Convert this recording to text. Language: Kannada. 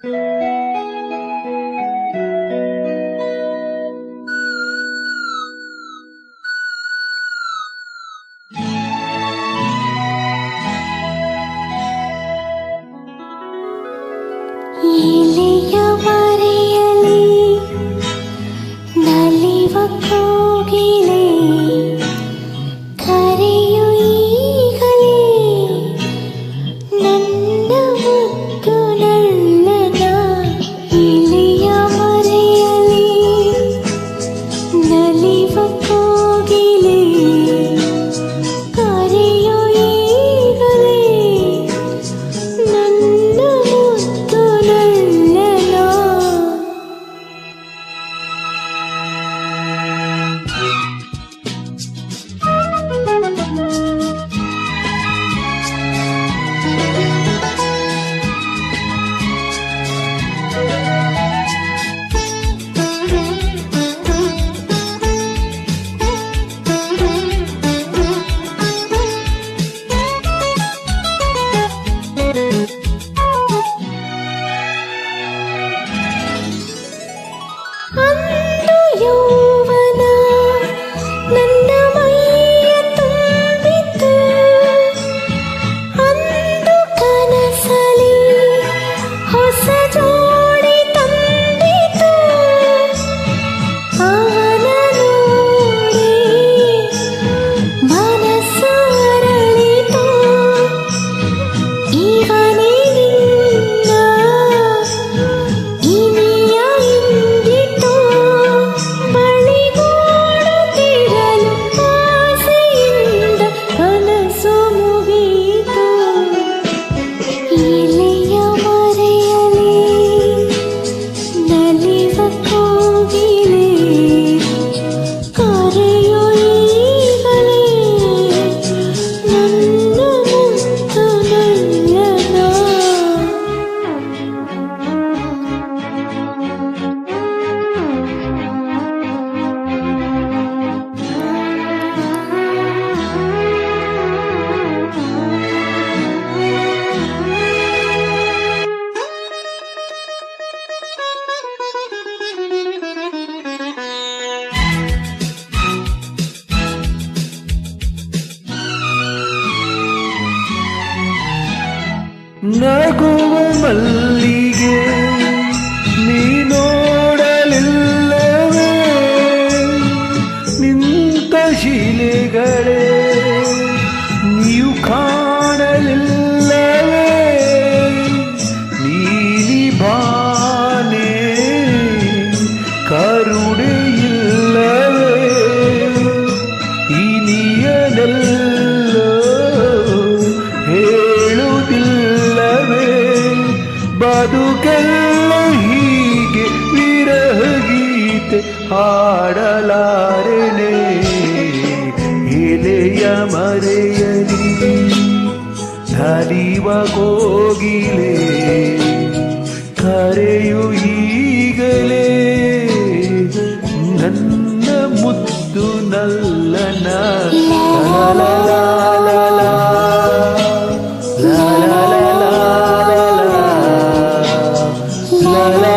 ಇಲಿಯ ಮರೆಯಲಿ ನಲಿವ ಕೋಗಿಲೆ ಕರೆಯು ಈಗಲೇ ನನ್ನ ಮುದ್ದು ನಳ್ಳನ. ಇಲಿಯ ಮರೆಯಲಿ ನಲಿವ ಕೋಗಿಲೆ ಕರೆಯು ಈಗಲೇ ನನ್ನ ಮುದ್ದು ನಳ್ಳನ. ಅಂದು ಯೌವನ ನನ್ನ ಮೈಯ ತುಂಬಿತು, ಅಂದು ಕನಸಲಿ ಹೊಸ ಜೋಡಿ ತಂದಿತು. ಅವನ ನೋಡಿ ಮನಸ್ಸರಳಿತು, ಇವನೇ ನಿನ್ನ ಇನಿಯ ಇಂಗಿತು. ಬಳಿಗೂಡುತ್ತಿರಲು ಆಸೆಯಿಂದ ಕನಸು ಮುಗಿಯಿತು. ಇಲಿಯ ಮರೆಯಲಿ ನಲಿವ ಕೋಗಿಲೆ ಕರೆಯು ಈಗಲೇ ನನ್ನ ಮುದ್ದು ನಳ್ಳನ. ನಗುವ ಮಲ್ಲಿಗೆ ನೀ ನೋಡಲಿಲ್ಲವೇ, ನಿಂತ ಶಿಲೆಗಳೇ ನೀವು ಕಾಣಲಿಲ್ಲವೇ. ನೀಲಿ ಬಾನೆ ಕರುಣೆ ಇಲ್ಲವೇ, ಇನಿಯನೆಲ್ಲೋ ಹೇಳುವುದಿಲ್ಲವೇ. ಬದುಕೆಲ್ಲ ಹೀಗೆ ವಿರಹಗೀತೆ ಹಾಡಲಾರೆನೆ. ಎಲೆಯ ಮರೆಯಲಿ ನಲಿವ ಕೋಗಿಲೆ ಕರೆಯು ಈಗಲೇ ನನ್ನ ಮುದ್ದು ನಲ್ಲನ. La la la la la la la la la.